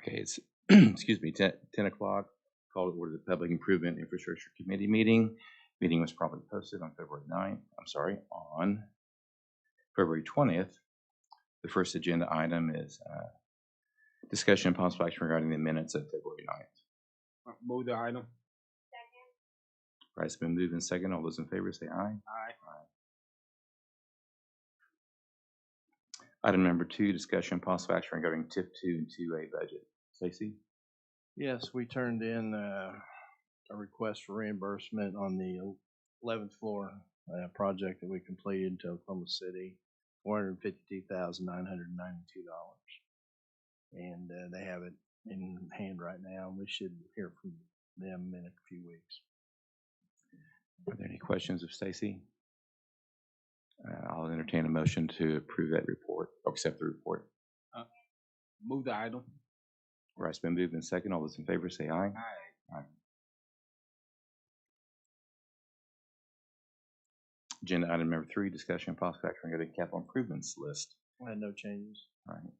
Okay, it's excuse me, 10 o'clock. Call to order the Public Improvement Infrastructure Committee meeting. Meeting was properly posted on on February 20th. The first agenda item is discussion and possible action regarding the minutes of February 9th. Move the item. Right, it's been moved in second. All those in favor say aye. Aye. Item number 2, discussion and possible action regarding TIF 2 and 2A budget. Stacy? Yes, we turned in a request for reimbursement on the 11th floor project that we completed to Oklahoma City, $452,992. And they have it in hand right now, and we should hear from them in a few weeks. Are there any questions of Stacy? I'll entertain a motion to approve that report or accept the report. Move the item. Right, it's been moved in second. All those in favor say aye. Aye. Aye. Agenda item number 3, discussion and possible action regarding capital improvements list. I had no changes. All right,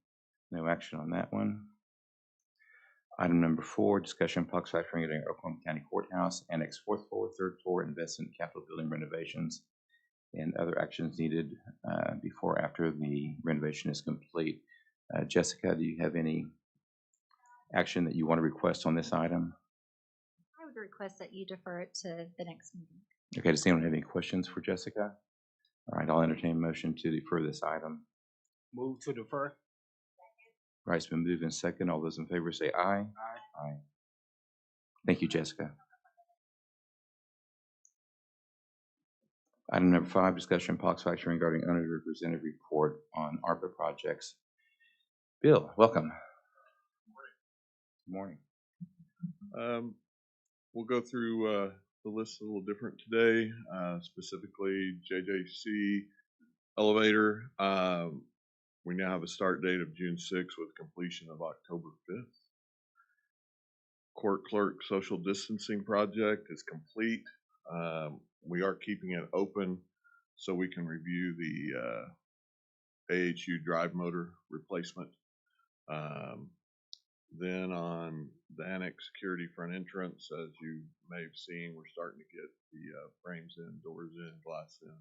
no action on that one. Item number 4, discussion and possible action regarding Oklahoma County Courthouse Annex 4th floor, 3rd floor investment capital building renovations and other actions needed before or after the renovation is complete. Jessica, do you have any action that you want to request on this item? I would request that you defer it to the next meeting. Okay, does anyone have any questions for Jessica? All right, I'll entertain a motion to defer this item. Move to defer. Right, it's been moved in second. All those in favor say aye. Aye. Aye. Thank you, Jessica. Item number 5, discussion and possible action regarding underrepresented report on ARPA projects. Bill, welcome. Good morning. We'll go through the list a little different today, specifically JJC elevator. We now have a start date of June 6th with completion of October 5th. Court clerk social distancing project is complete. We are keeping it open so we can review the AHU drive motor replacement. Then on the annex security front entrance, as you may have seen, we're starting to get the frames in, doors in, glass in,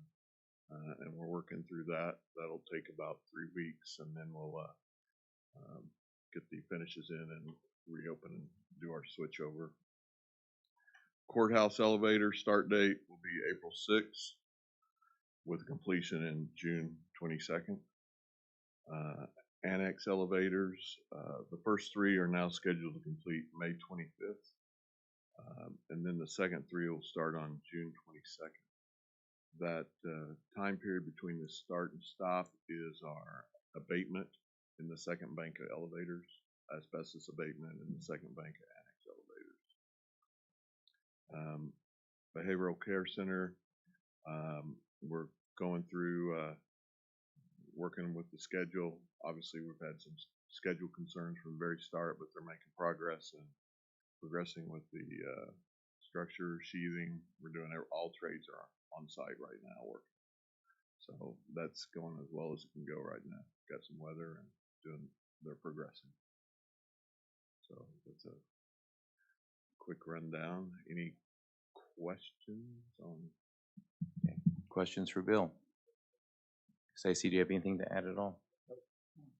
and we're working through that. That'll take about 3 weeks, and then we'll get the finishes in and reopen and do our switch over. Courthouse elevator start date will be April 6th with completion in June 22nd. Annex elevators, the first 3 are now scheduled to complete May 25th. And then the second 3 will start on June 22nd. That time period between the start and stop is our abatement in the second bank of elevators, asbestos abatement in the second bank of annex elevators. Behavioral care center, we're going through working with the schedule. Obviously, we've had some schedule concerns from the very start, but they're making progress and progressing with the structure, sheathing. We're doing all trades are on site right now working. So that's going as well as it can go right now. Got some weather and they're progressing. So that's a quick rundown. Any questions on? Okay. Questions for Bill? Stacey, do you have anything to add at all?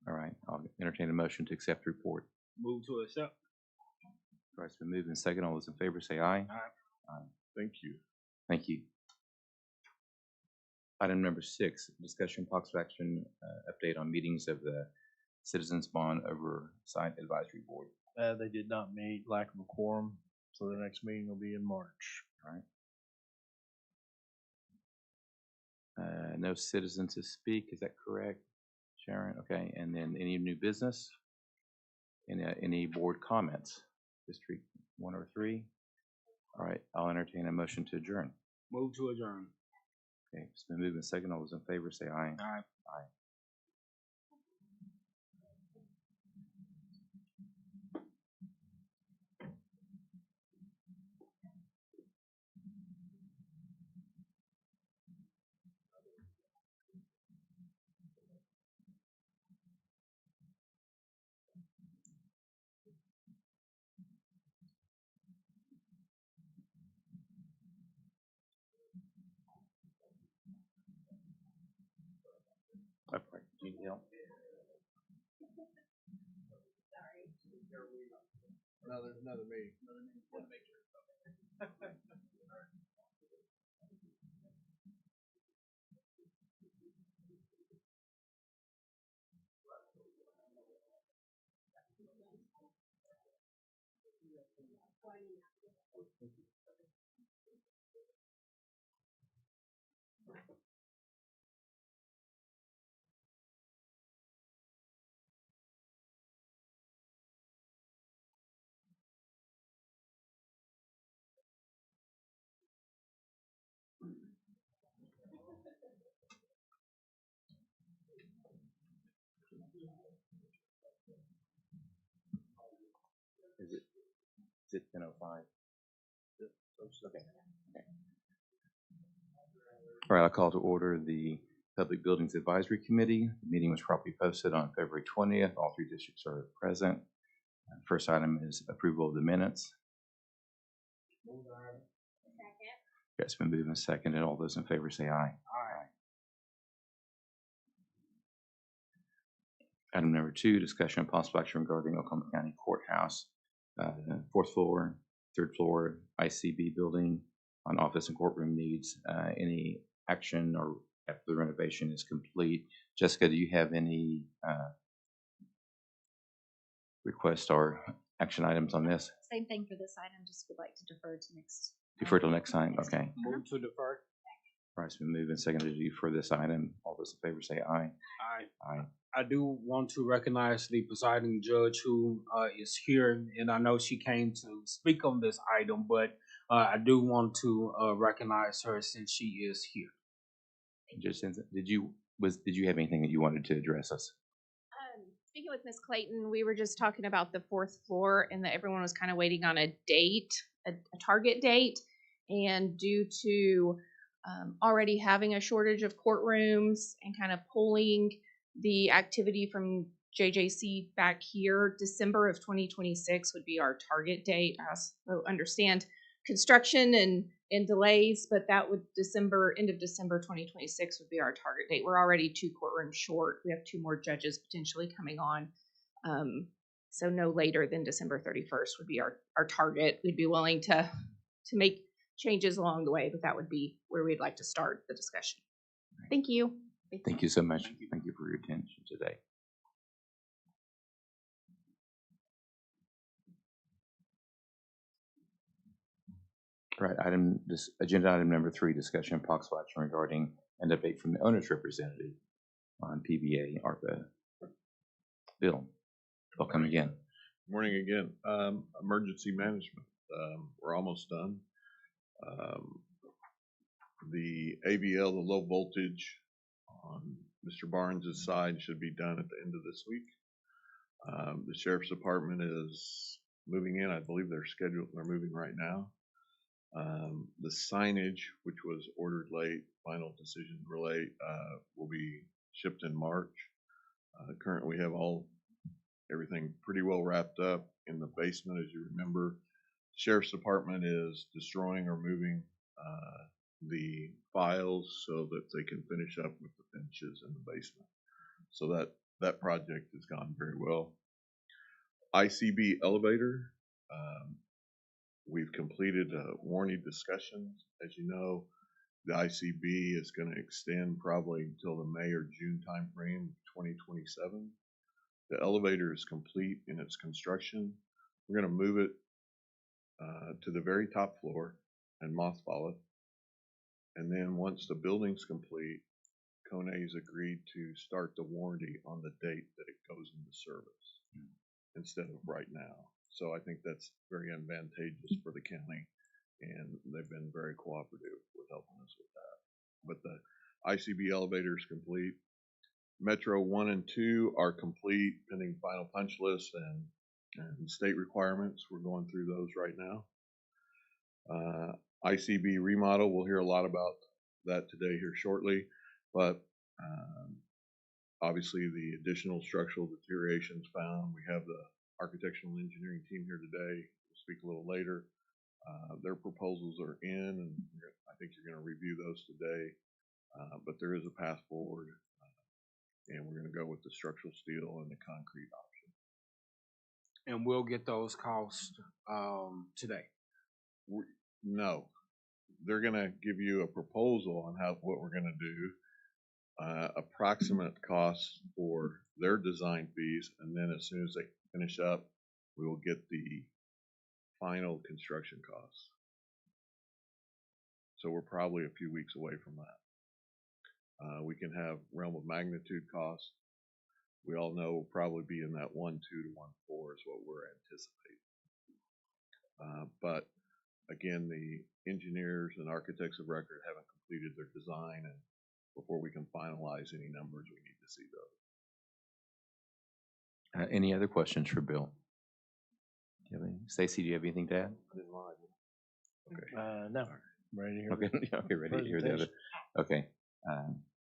All right, I'll entertain a motion to accept the report. Move to accept. All right, it's been moved in second. All those in favor say aye. Aye. Aye. Thank you. Thank you. Item number 6, discussion possible action update on meetings of the Citizens Bond Oversight Advisory Board. They did not meet, lack of a quorum, so the next meeting will be in March. All right. No citizen to speak, is that correct, Sharon? Okay, and then any new business? Any board comments? District 1 or 3? All right, I'll entertain a motion to adjourn. Move to adjourn. Okay, it's been moved in second. All those in favor say aye. Aye. Aye. No, there's another meeting. Is it 10:05? Okay. All right, I'll call to order the Public Buildings Advisory Committee. The meeting was properly posted on February 20th. All three districts are present. First item is approval of the minutes. It's been moved and seconded. All those in favor say aye. Aye. Item number 2, discussion and possible action regarding Oklahoma County Courthouse, 4th floor, 3rd floor, ICB building on office and courtroom needs. Any action or after the renovation is complete? Jessica, do you have any requests or action items on this? Same thing for this item, just would like to defer to next. Defer till next time? Okay. Move to defer. All right, it's been moved and seconded to defer this item. All those in favor say aye. Aye. Aye. I do want to recognize the presiding judge who is here, and I know she came to speak on this item, but I do want to recognize her since she is here. Just did you have anything that you wanted to address us? Speaking with Ms. Clayton, we were just talking about the 4th floor and that everyone was kind of waiting on a date, a target date. And due to already having a shortage of courtrooms and kind of pulling the activity from JJC back here, December of 2026 would be our target date. I also understand construction and delays, but that would end of December 2026 would be our target date. We're already 2 courtrooms short. We have 2 more judges potentially coming on. So no later than December 31st would be our target. We'd be willing to make changes along the way, but that would be where we'd like to start the discussion. Thank you. Thank you so much. Thank you for your attention today. All right, agenda item number 3, discussion and possible action regarding an update from the owner's representative on PBA ARPA bill. Welcome again. Morning again. Emergency management. We're almost done. The AVL, the low voltage on Mr. Barnes' side, should be done at the end of this week. The sheriff's department is moving in. I believe they're moving right now. The signage, which was ordered late, final decisions were late, will be shipped in March. Currently, we have everything pretty well wrapped up in the basement. As you remember, sheriff's department is destroying or moving the files so that they can finish up with the finishes in the basement. So that project has gone very well. ICB elevator, we've completed warranty discussions. As you know, the ICB is going to extend probably until the May or June timeframe of 2027. The elevator is complete in its construction. We're going to move it to the very top floor and mothball it. And then once the building's complete, Kone's agreed to start the warranty on the date that it goes into service instead of right now. So I think that's very advantageous for the county, and they've been very cooperative with helping us with that. But the ICB elevator is complete. Metro 1 and 2 are complete, pending final punch list and state requirements. We're going through those right now. ICB remodel, we'll hear a lot about that today here shortly, but obviously the additional structural deteriorations found. We have the architectural engineering team here today. We'll speak a little later. Their proposals are in, and I think you're going to review those today, but there is a path forward, and we're going to go with the structural steel and the concrete option. And we'll get those costs, today. No, they're gonna give you a proposal on what we're gonna do, approximate costs for their design fees, and then as soon as they finish up, we will get the final construction costs. So we're probably a few weeks away from that. We can have realm of magnitude costs. We all know we'll probably be in that 1.2 to 1.4 is what we're anticipating. But again, the engineers and architects of record haven't completed their design, and before we can finalize any numbers, we need to see those. Any other questions for Bill? Stacy, do you have anything to add? Okay. No, ready to hear. Okay, okay, ready to hear the other. Okay,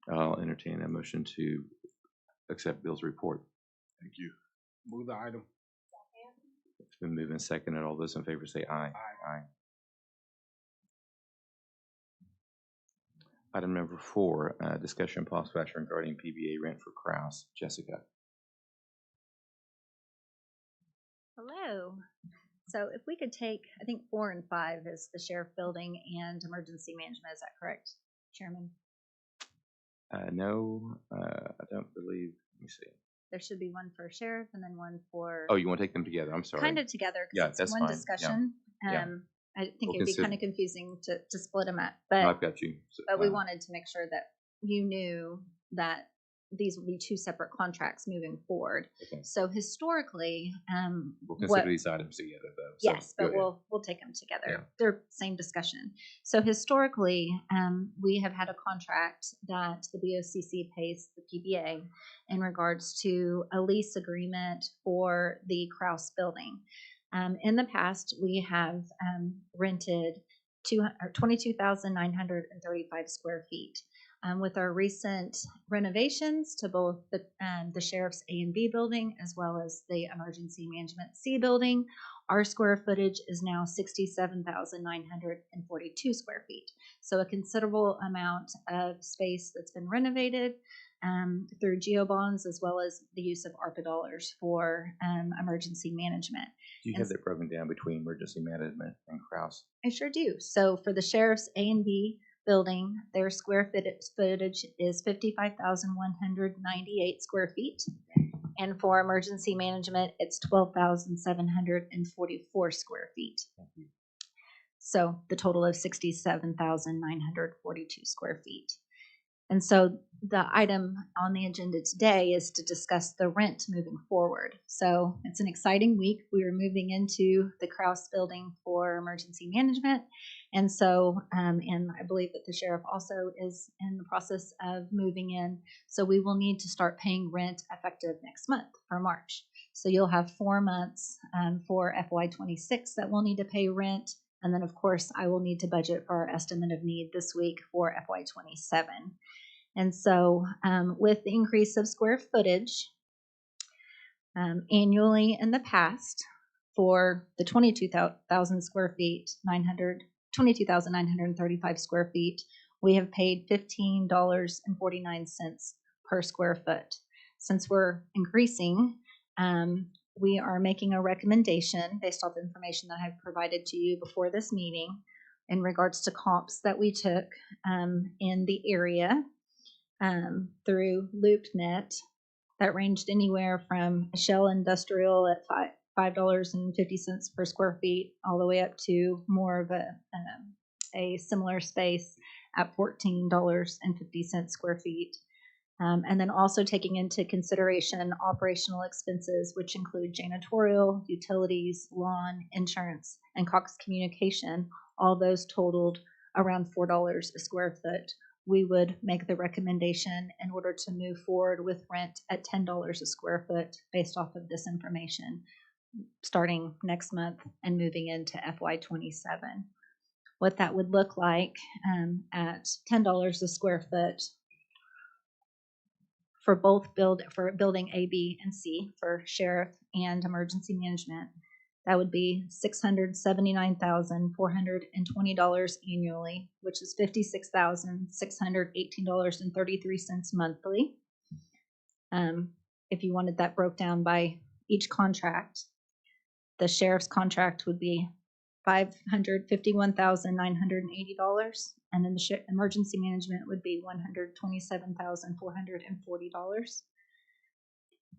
I'll entertain a motion to accept Bill's report. Thank you. Move the item. It's been moved and seconded. All those in favor say aye. Aye. Item number 4, discussion and possible action regarding PBA rent for Kraus. Jessica. Hello. So if we could take, I think 4 and 5 is the sheriff building and emergency management. Is that correct, Chairman? No, I don't believe. Let me see. There should be one for sheriff and then one for. Oh, you want to take them together? I'm sorry. Kind of together Yeah, because that's it's one fine. discussion. Yeah. I think We'll it'd be consider- kind of confusing to split them up, No, but I've got you. but we wanted to make sure that you knew that these will be 2 separate contracts moving forward. Okay. So historically, We'll consider these items together, though. So yes, go but ahead. we'll take them together. Yeah. They're same discussion. So historically, we have had a contract that the BOCC pays the PBA in regards to a lease agreement for the Kraus building. In the past, we have rented 22,935 square feet. With our recent renovations to both the sheriff's A and B building as well as the emergency management C building, our square footage is now 67,942 square feet. So a considerable amount of space that's been renovated through GeoBonds as well as the use of ARPA dollars for emergency management. Do you have that broken down between emergency management and Kraus? I sure do. So for the sheriff's A and B building, their square footage is 55,198 square feet. And for emergency management, it's 12,744 square feet. Thank you. So the total of 67,942 square feet. And so the item on the agenda today is to discuss the rent moving forward. So it's an exciting week. We are moving into the Kraus building for emergency management. And so, and I believe that the sheriff also is in the process of moving in. So we will need to start paying rent effective next month for March. So you'll have 4 months for FY26 that we'll need to pay rent. And then, of course, I will need to budget for our estimate of need this week for FY27. And so with the increase of square footage annually in the past for the 22,000 square feet, 22,935 square feet, we have paid $15.49 per square foot. Since we're increasing, we are making a recommendation based off the information that I've provided to you before this meeting in regards to comps that we took in the area through LoopNet that ranged anywhere from Shell Industrial at $5.50 per square feet all the way up to more of a similar space at $14.50 square feet. And then also taking into consideration operational expenses, which include janitorial, utilities, lawn, insurance, and Cox Communication, all those totaled around $4 a square foot. We would make the recommendation in order to move forward with rent at $10 a square foot based off of this information, starting next month and moving into FY27. What that would look like at $10 a square foot for both building A, B, and C for sheriff and emergency management, that would be $679,420 annually, which is $56,618.33 monthly. If you wanted that broke down by each contract, The sheriff's contract would be $551,980, and then the emergency management would be $127,440.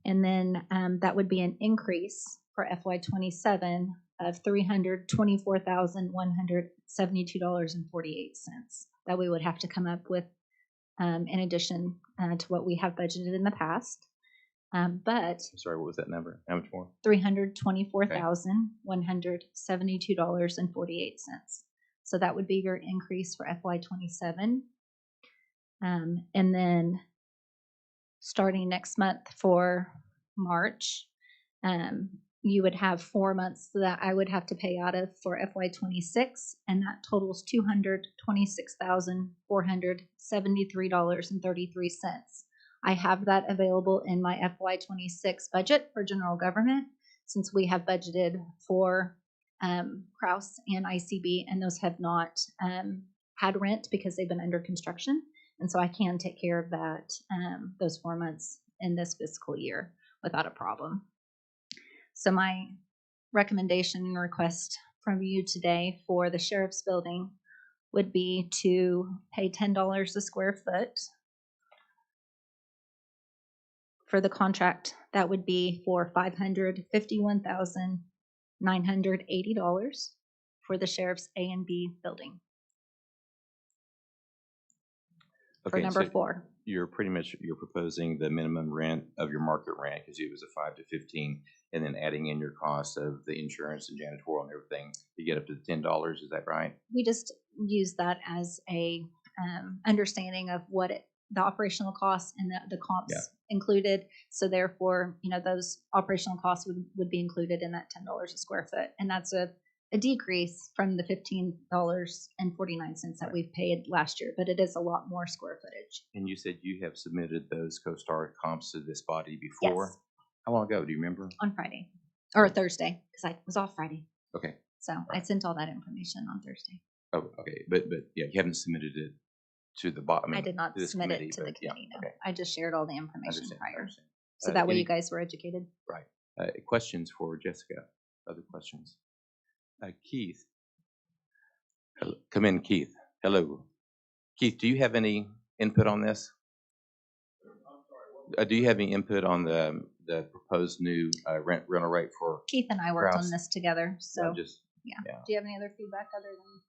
And then that would be an increase for FY27 of $324,172.48 that we would have to come up with in addition to what we have budgeted in the past. But I'm sorry, what was that number? How much more? $324,172.48. So that would be your increase for FY27. And then starting next month for March, you would have 4 months that I would have to pay out of for FY26, and that totals $226,473.33. I have that available in my FY26 budget for general government, since we have budgeted for Kraus and ICB, and those have not had rent because they've been under construction. And so I can take care of that, those 4 months in this fiscal year without a problem. So my recommendation and request from you today for the sheriff's building would be to pay $10 a square foot. For the contract, that would be for $551,980 for the sheriff's A and B building. For number so 4. You're proposing the minimum rent of your market rent, because it was a 5 to 15, and then adding in your cost of the insurance and janitorial and everything, you get up to $10. Is that right? We just use that as a understanding of what the operational costs and the comps included. So therefore, those operational costs would be included in that $10 a square foot, and that's a decrease from the $15.49 that we've paid last year, but it is a lot more square footage. And you said you have submitted those CoStar comps to this body before? Yes. How long ago? Do you remember? On Friday or Thursday, because I was off Friday. Okay. So I sent all that information on Thursday. Oh, okay. But yeah, you haven't submitted it to the bottom. I did not submit it to the committee. No. Okay. I just shared all the information prior. Understand. So that way you guys were educated. Right. Questions for Jessica? Other questions? Keith. Hello. Come in, Keith. Hello. Keith, do you have any input on this? Do you have any input on the proposed new rental rate for Keith and I worked Kraus? on this together. So yeah. Do you have any other feedback other than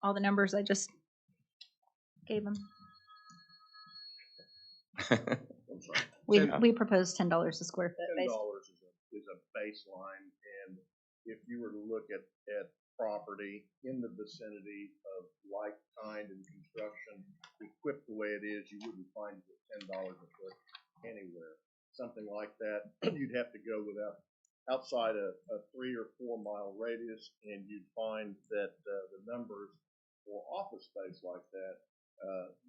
all the numbers I just gave them? We proposed $10 a square foot. $10 is a baseline, and if you were to look at property in the vicinity of like kind and construction equipped the way it is, you wouldn't find it at $10 a foot anywhere. Something like that, you'd have to go outside a 3 or 4 mile radius, and you'd find that the numbers for office space like that,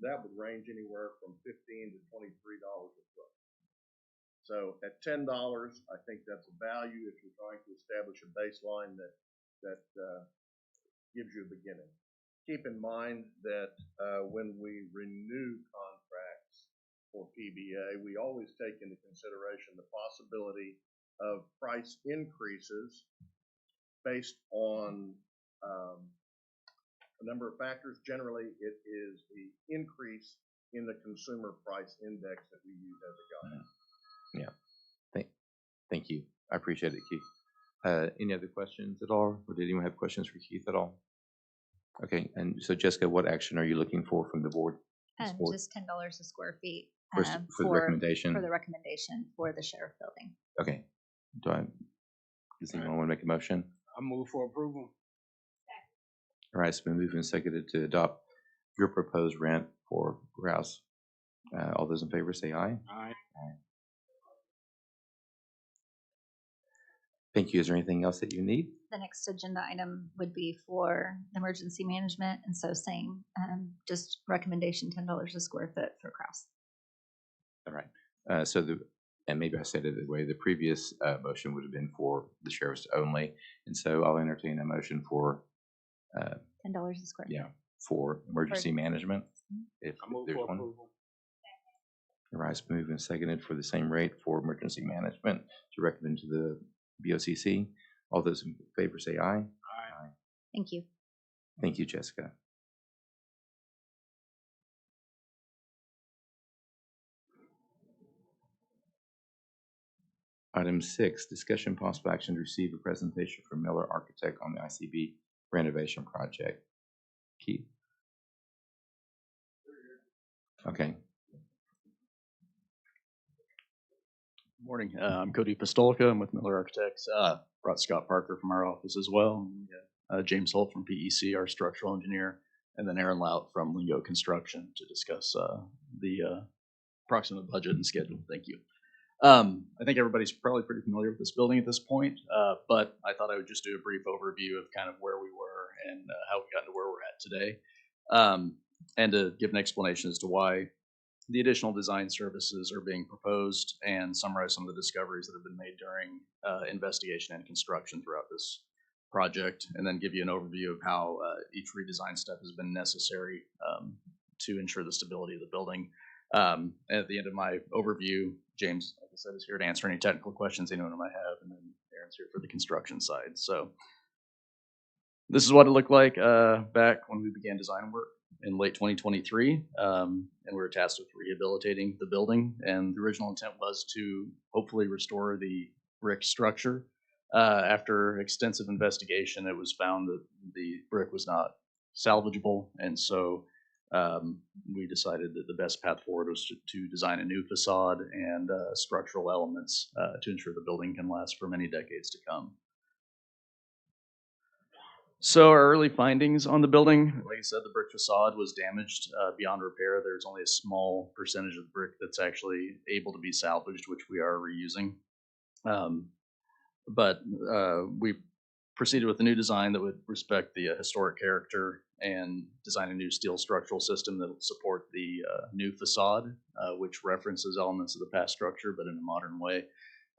that would range anywhere from $15 to $23 a foot. So at $10, I think that's a value if you're trying to establish a baseline that gives you a beginning. Keep in mind that when we renew contracts for PBA, we always take into consideration the possibility of price increases based on a number of factors. Generally, it is the increase in the consumer price index that we use as a guide. Yeah. Thank you. I appreciate it, Keith. Any other questions at all? Or did anyone have questions for Keith at all? Okay. And so, Jessica, what action are you looking for from the board? Just $10 a square feet For the recommendation? For the recommendation for the sheriff building. Okay. Does anyone want to make a motion? I move for approval. All right, it's been moved and seconded to adopt your proposed rent for Kraus. All those in favor say aye. Aye. Aye. Thank you. Is there anything else that you need? The next agenda item would be for emergency management, and so saying just recommendation $10 a square foot for Kraus. All right. And maybe I said it the way the previous motion would have been for the sheriff's only, and so I'll entertain a motion for $10 a square foot. Yeah, for emergency management. If I move there's for one. approval. All right, it's moved and seconded for the same rate for emergency management to recommend to the BOCC. All those in favor say aye. Aye. Thank you. Thank you, Jessica. Item 6, discussion possible action to receive a presentation from Miller Architect on the ICB renovation project. Keith? Okay. Morning. I'm Cody Pistolka. I'm with Miller Architects. Brought Scott Parker from our office as well. And we got, James Holt from PEC, our structural engineer, and then Aaron Lout from Lingo Construction to discuss the approximate budget and schedule. Thank you. I think everybody's probably pretty familiar with this building at this point, but I thought I would just do a brief overview of kind of where we were and how we got to where we're at today, and to give an explanation as to why the additional design services are being proposed and summarize some of the discoveries that have been made during investigation and construction throughout this project, and then give you an overview of how each redesign step has been necessary to ensure the stability of the building. And at the end of my overview, James, like I said, is here to answer any technical questions anyone might have, and then Aaron's here for the construction side. So this is what it looked like back when we began design work in late 2023, and we were tasked with rehabilitating the building. And the original intent was to hopefully restore the brick structure. After extensive investigation, it was found that the brick was not salvageable, and so we decided that the best path forward was to design a new facade and structural elements to ensure the building can last for many decades to come. So our early findings on the building, like I said, the brick facade was damaged beyond repair. There's only a small percentage of the brick that's actually able to be salvaged, which we are reusing. But we proceeded with a new design that would respect the historic character and design a new steel structural system that will support the new facade, which references elements of the past structure, but in a modern way,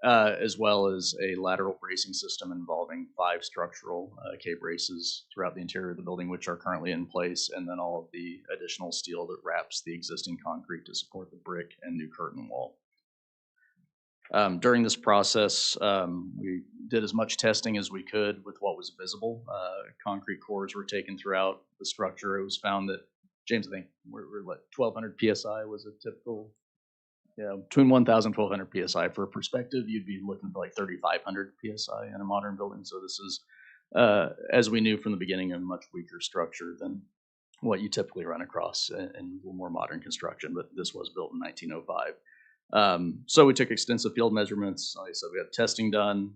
as well as a lateral bracing system involving 5 structural K-braces throughout the interior of the building, which are currently in place, and then all of the additional steel that wraps the existing concrete to support the brick and new curtain wall. During this process, we did as much testing as we could with what was visible. Concrete cores were taken throughout the structure. It was found that, James, I think we're like 1,200 PSI was a typical, between 1,000 and 1,200 PSI. For perspective, you'd be looking for like 3,500 PSI in a modern building. So this is, as we knew from the beginning, a much weaker structure than what you typically run across in more modern construction, but this was built in 1905. So we took extensive field measurements. Like I said, we had testing done.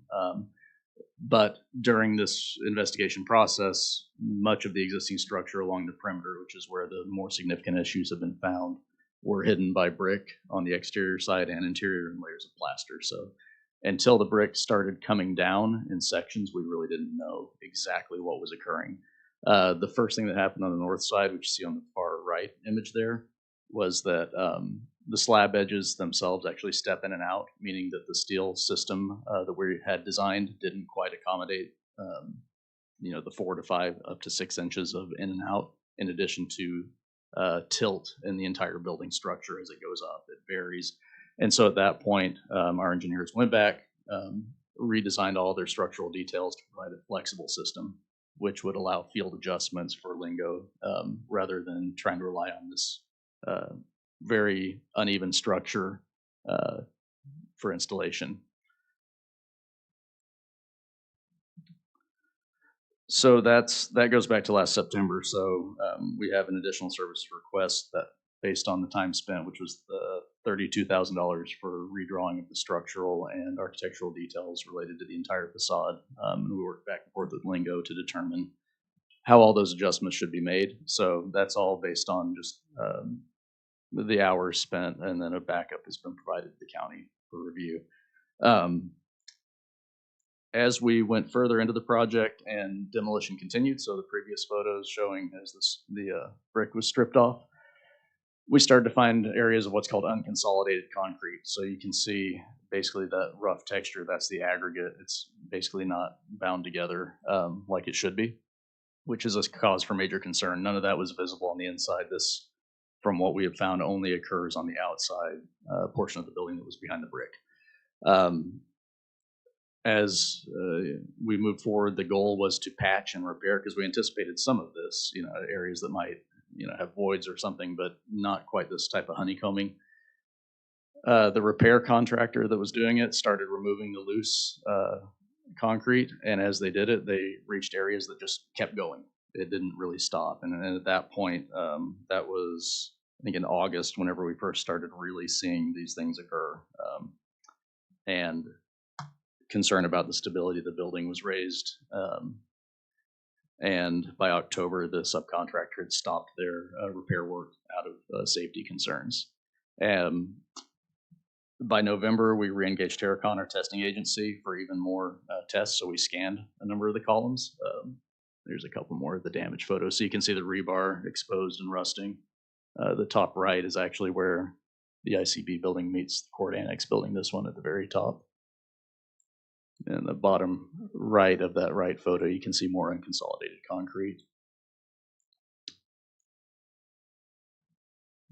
But during this investigation process, much of the existing structure along the perimeter, which is where the more significant issues have been found, were hidden by brick on the exterior side and interior and layers of plaster. So until the brick started coming down in sections, we really didn't know exactly what was occurring. The first thing that happened on the north side, which you see on the far right image there, was that the slab edges themselves actually step in and out, meaning that the steel system that we had designed didn't quite accommodate, the 4 to 5 up to 6 inches of in and out, in addition to tilt in the entire building structure as it goes up. It varies. And so at that point, our engineers went back, redesigned all their structural details to provide a flexible system, which would allow field adjustments for Lingo rather than trying to rely on this very uneven structure for installation. So that goes back to last September. So we have an additional service request that, based on the time spent, which was $32,000 for redrawing of the structural and architectural details related to the entire facade. And we worked back and forth with Lingo to determine how all those adjustments should be made. So that's all based on just the hours spent, and then a backup has been provided to the county for review. As we went further into the project and demolition continued, so the previous photos showing as the brick was stripped off, we started to find areas of what's called unconsolidated concrete. So you can see basically that rough texture, that's the aggregate. It's basically not bound together like it should be, which is a cause for major concern. None of that was visible on the inside. This, from what we have found, only occurs on the outside portion of the building that was behind the brick. as we moved forward, the goal was to patch and repair because we anticipated some of this, areas that might, have voids or something, but not quite this type of honeycombing. The repair contractor that was doing it started removing the loose concrete, and as they did it, they reached areas that just kept going. It didn't really stop, and at that point, that was, I think, in August, whenever we first started really seeing these things occur, and concern about the stability of the building was raised. And by October, the subcontractor had stopped their repair work out of safety concerns. By November, we re-engaged Terracon, our testing agency, for even more tests. So we scanned a number of the columns. There's a couple more of the damage photos. So you can see the rebar exposed and rusting. The top right is actually where the ICB building meets the court annex building, this one at the very top. And the bottom right of that right photo, you can see more unconsolidated concrete.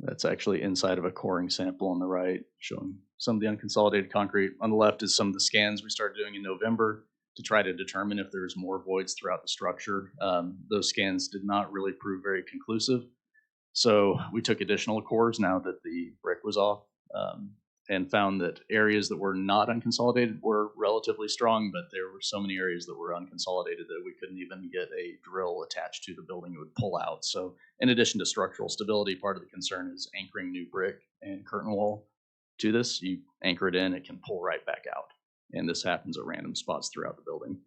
That's actually inside of a coring sample on the right, showing some of the unconsolidated concrete. On the left is some of the scans we started doing in November to try to determine if there's more voids throughout the structure. Those scans did not really prove very conclusive. So we took additional cores now that the brick was off, and found that areas that were not unconsolidated were relatively strong, but there were so many areas that were unconsolidated that we couldn't even get a drill attached to the building. It would pull out. So in addition to structural stability, part of the concern is anchoring new brick and curtain wall to this. You anchor it in, it can pull right back out. And this happens at random spots throughout the building.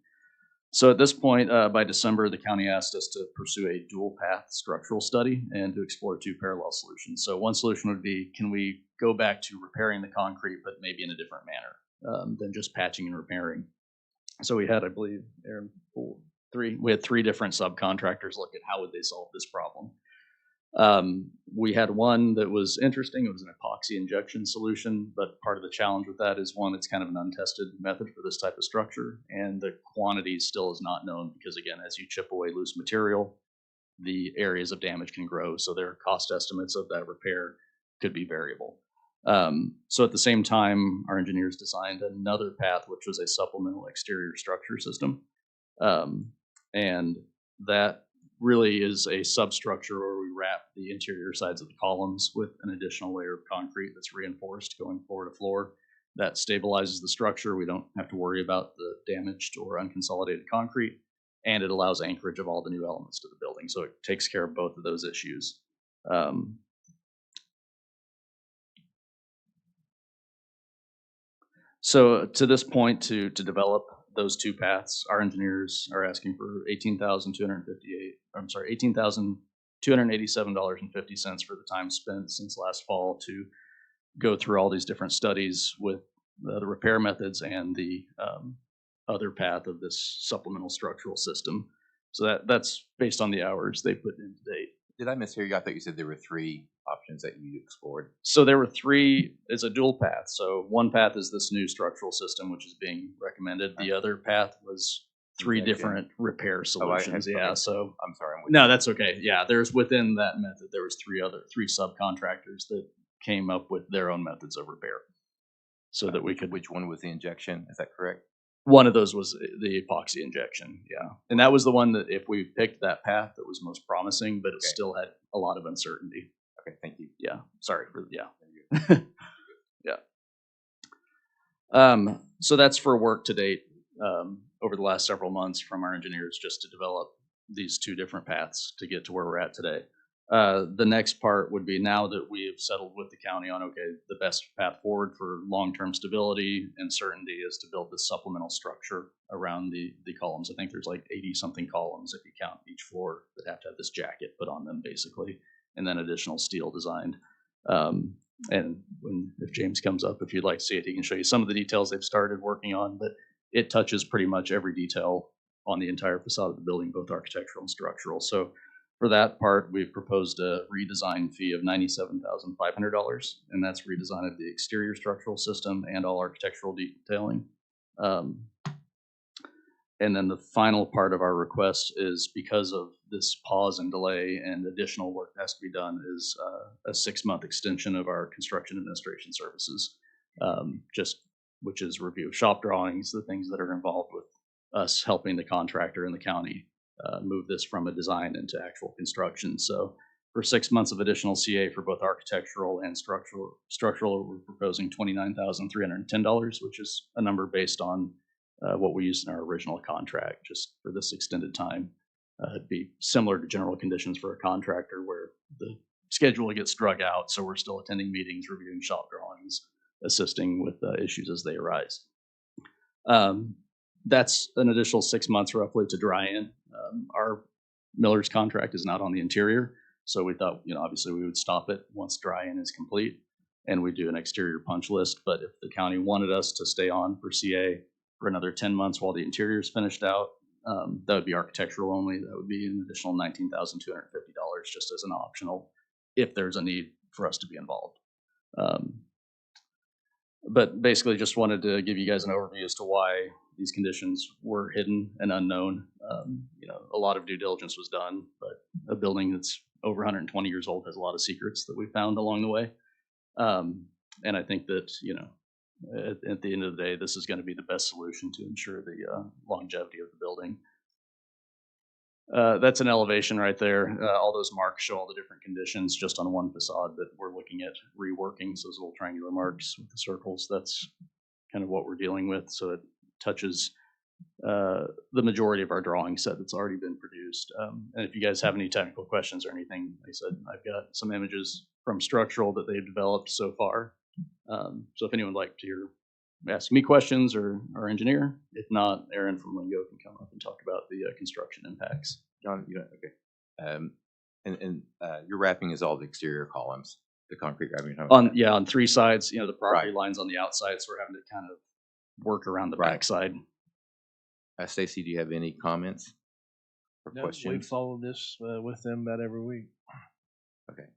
So at this point, by December, the county asked us to pursue a dual path structural study and to explore two parallel solutions. So one solution would be, can we go back to repairing the concrete, but maybe in a different manner than just patching and repairing? So we had, I believe, we had three different subcontractors look at how would they solve this problem. We had one that was interesting. It was an epoxy injection solution, but part of the challenge with that is, one, it's kind of an untested method for this type of structure, and the quantity still is not known because, again, as you chip away loose material, the areas of damage can grow, so their cost estimates of that repair could be variable. So at the same time, our engineers designed another path, which was a supplemental exterior structure system, and that really is a substructure where we wrap the interior sides of the columns with an additional layer of concrete that's reinforced going floor to floor. That stabilizes the structure. We don't have to worry about the damaged or unconsolidated concrete, and it allows anchorage of all the new elements to the building. So it takes care of both of those issues. So to this point, to develop those two paths, our engineers are asking for $18,287.50 for the time spent since last fall to go through all these different studies with the repair methods and the other path of this supplemental structural system. So that's based on the hours they put in to date. Did I mishear you? I thought you said there were three options that you explored. So there were three. It's a dual path. So one path is this new structural system, which is being recommended. The other path was three different repair solutions. Okay. So I'm sorry. No, that's okay. Yeah, there's within that method, there was three subcontractors that came up with their own methods of repair, so that we could. Which one was the injection? Is that correct? One of those was the epoxy injection, yeah. And that was the one that, if we picked that path, that was most promising, but it still had a lot of uncertainty. Okay, thank you. Yeah, sorry for, yeah. So that's for work to date over the last several months from our engineers, just to develop these two different paths to get to where we're at today. The next part would be, now that we have settled with the county on, okay, the best path forward for long-term stability and certainty is to build this supplemental structure around the columns. I think there's like 80-something columns if you count each floor that have to have this jacket put on them, basically, and then additional steel designed. And if James comes up, if you'd like to see it, he can show you some of the details they've started working on, but it touches pretty much every detail on the entire facade of the building, both architectural and structural. So for that part, we've proposed a redesign fee of $97,500, and that's redesign of the exterior structural system and all architectural detailing. And then the final part of our request is, because of this pause and delay and additional work that has to be done, is a 6-month extension of our construction administration services. Just which is review of shop drawings, the things that are involved with us helping the contractor and the county move this from a design into actual construction. So for 6 months of additional CA for both architectural and structural, we're proposing $29,310, which is a number based on what we used in our original contract, just for this extended time. It'd be similar to general conditions for a contractor where the schedule gets drug out, so we're still attending meetings, reviewing shop drawings, assisting with issues as they arise. That's an additional 6 months roughly to dry in. Our miller's contract is not on the interior, so we thought, obviously we would stop it once dry in is complete, and we do an exterior punch list. But if the county wanted us to stay on for CA for another 10 months while the interior is finished out, that would be architectural only. That would be an additional $19,250 just as an optional if there's a need for us to be involved. But basically just wanted to give you guys an overview as to why these conditions were hidden and unknown. A lot of due diligence was done, but a building that's over 120 years old has a lot of secrets that we found along the way. And I think that, at the end of the day, this is going to be the best solution to ensure the longevity of the building. That's an elevation right there. All those marks show all the different conditions just on one facade that we're looking at reworking. So those little triangular marks with the circles, that's kind of what we're dealing with. So it touches the majority of our drawing set that's already been produced. And if you guys have any technical questions or anything, like I said, I've got some images from structural that they've developed so far. So if anyone would like to ask me questions or our engineer, if not, Aaron from Lingo can come up and talk about the construction impacts. John, okay. Your wrapping is all the exterior columns, the concrete wrapping. On 3 sides, the property Right. lines on the outside, so we're having to kind of work around the Right. backside. Stacy, do you have any comments or No, we questions? follow this with them about every week. Okay.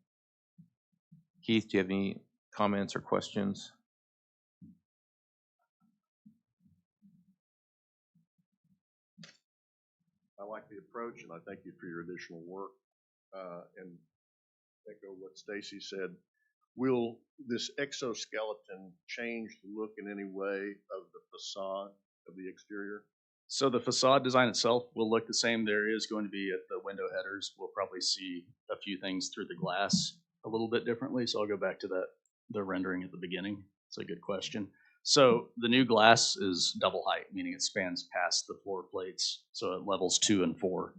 Keith, do you have any comments or questions? I like the approach, and I thank you for your additional work. And echo what Stacy said. Will this exoskeleton change the look in any way of the facade of the exterior? So the facade design itself will look the same. There is going to be at the window headers, we'll probably see a few things through the glass a little bit differently. So I'll go back to the rendering at the beginning. It's a good question. So the new glass is double height, meaning it spans past the floor plates. So at levels 2 and 4.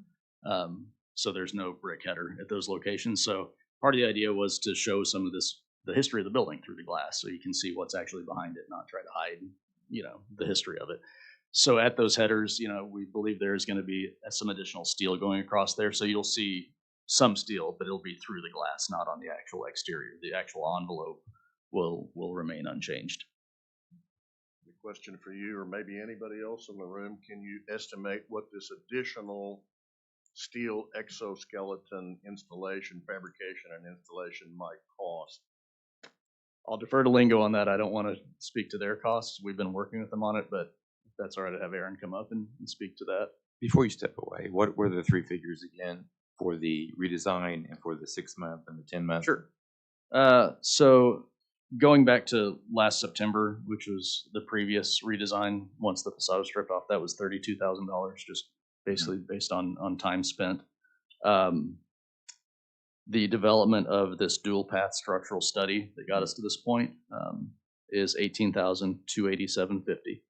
So there's no brick header at those locations. So part of the idea was to show some of the history of the building through the glass, so you can see what's actually behind it, not try to hide, the history of it. So at those headers, we believe there's going to be some additional steel going across there. So you'll see some steel, but it'll be through the glass, not on the actual exterior. The actual envelope will remain unchanged. The question for you, or maybe anybody else in the room, can you estimate what this additional steel exoskeleton installation, fabrication, and installation might cost? I'll defer to Lingo on that. I don't want to speak to their costs. We've been working with them on it, but if that's all right, I'd have Aaron come up and speak to that. Before you step away, what were the 3 figures again for the redesign and for the 6-month and the 10-month? Sure. So going back to last September, which was the previous redesign, once the facade was stripped off, that was $32,000, just basically based on time spent. The development of this dual path structural study that got us to this point is $18,287.50.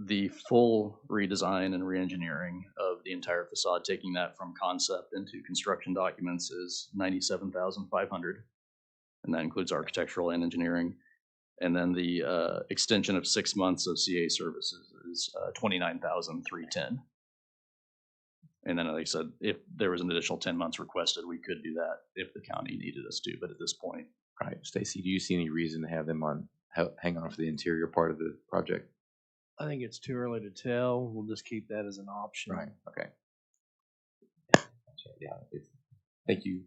The full redesign and reengineering of the entire facade, taking that from concept into construction documents, is $97,500, and that includes architectural and engineering. And then the extension of 6 months of CA services is $29,310. And then, like I said, if there was an additional 10 months requested, we could do that if the county needed us to. But at this point, Right. Stacy, do you see any reason to have them hang on for the interior part of the project? I think it's too early to tell. We'll just keep that as an option. Right. Okay. Yeah. Thank you.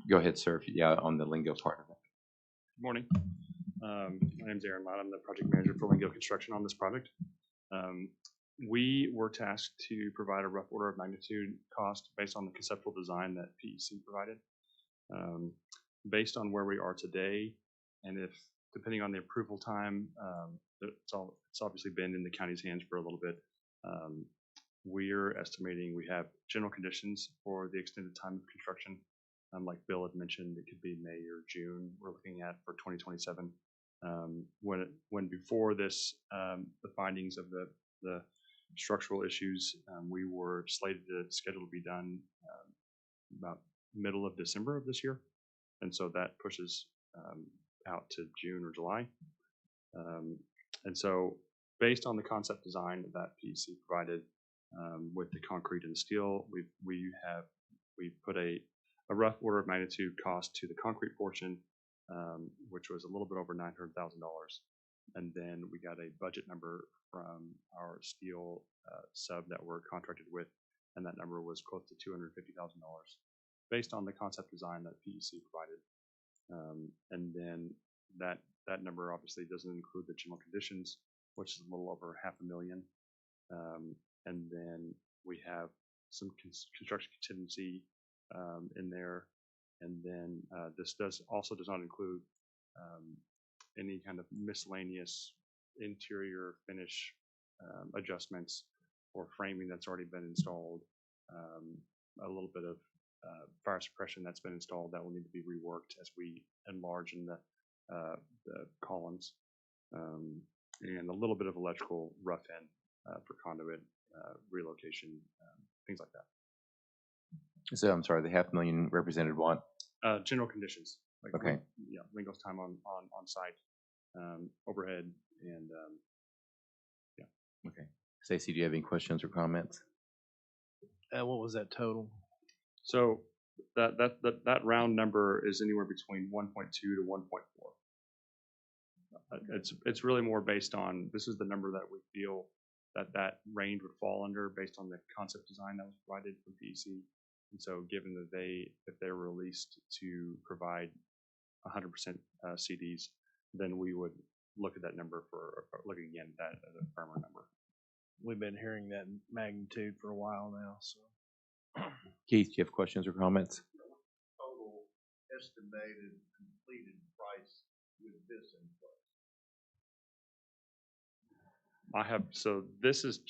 Go ahead, sir. On the Lingo part of it. Good morning. My name is Aaron Lott. I'm the project manager for Lingo Construction on this project. We were tasked to provide a rough order of magnitude cost based on the conceptual design that PEC provided. Based on where we are today, and if depending on the approval time, it's obviously been in the county's hands for a little bit. We're estimating we have general conditions for the extended time of construction. Like Bill had mentioned, it could be May or June we're looking at for 2027. When before this, the findings of the structural issues, we were slated to schedule to be done about middle of December of this year. And so that pushes out to June or July. And so based on the concept design that PEC provided with the concrete and the steel, we put a rough order of magnitude cost to the concrete portion, which was a little bit over $900,000. And then we got a budget number from our steel sub that we're contracted with, and that number was close to $250,000 based on the concept design that PEC provided. And then that number obviously doesn't include the general conditions, which is a little over $500,000. And then we have some construction contingency in there. And then this does not include any kind of miscellaneous interior finish adjustments or framing that's already been installed. A little bit of fire suppression that's been installed that will need to be reworked as we enlarge in the columns, and a little bit of electrical rough end for conduit relocation, things like that. So I'm sorry, the $500,000 represented what? General conditions. Like okay. Lingo's time on site, overhead, and yeah. Okay. Stacy, do you have any questions or comments? What was that total? So that round number is anywhere between 1.2 to 1.4. It's really more based on, this is the number that we feel that range would fall under based on the concept design that was provided from PEC. And so given that if they're released to provide 100% CDs, then we would look at that number look again at that as a firmer number. We've been hearing that magnitude for a while now, so. Keith, do you have questions or comments? Total estimated completed price with this in place? So this is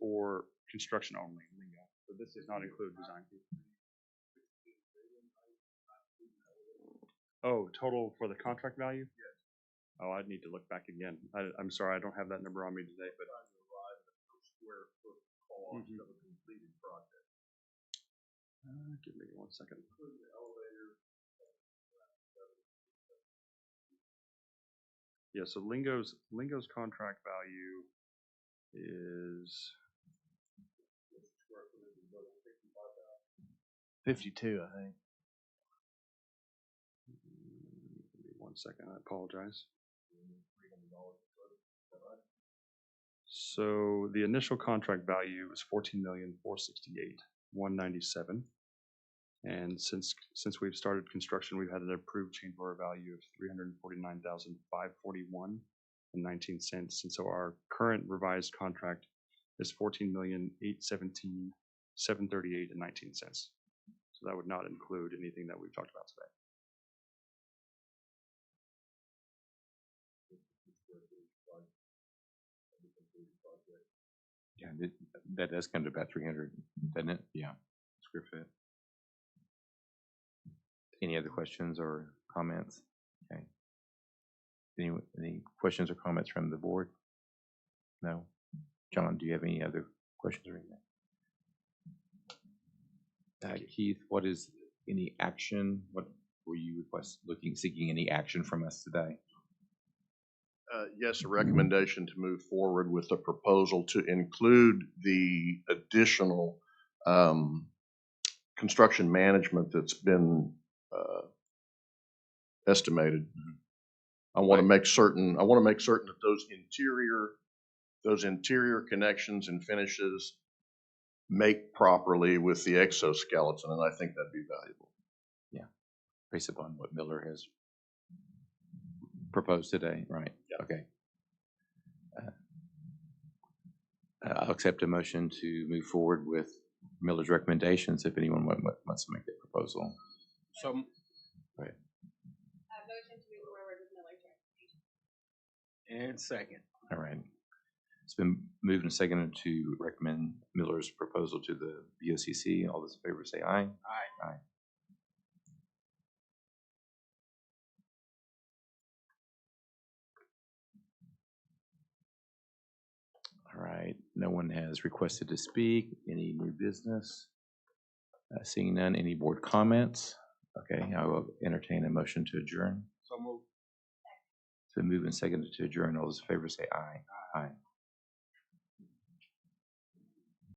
for construction only, Lingo. So this does not include design fee. Oh, total for the contract value? Yes. Oh, I'd need to look back again. I'm sorry, I don't have that number on me today, but. Square foot cost of a completed project. Give me 1 second. Including the elevator. Yeah, so Lingo's contract value is 52, I think. Give me 1 second, I apologize. So the initial contract value is $14,468,197, and since we've started construction, we've had an approved change order value of $349,541.19, and so our current revised contract is $14,817,738.19. So that would not include anything that we've talked about today. Yeah, that does come to about 300, doesn't it? Yeah, square foot. Any other questions or comments? Okay. Any questions or comments from the board? No. John, do you have any other questions or anything? Keith, what is any action? What were you seeking any action from us today? Yes, a recommendation to move forward with a proposal to include the additional construction management that's been estimated. I want to make certain that those interior connections and finishes make properly with the exoskeleton, and I think that'd be valuable. Yeah, based upon what Miller has proposed today, right? Yeah. Okay. I'll accept a motion to move forward with Miller's recommendations if anyone wants to make that proposal. So, right. Motion to move forward with Miller's recommendation. And second. All right. It's been moved and seconded to recommend Miller's proposal to the BOCC. All those in favor say aye. Aye. Aye. All right. No one has requested to speak. Any new business? Seeing none, any board comments? Okay, I will entertain a motion to adjourn. So moved. So moved and seconded to adjourn. All those in favor say aye. Aye.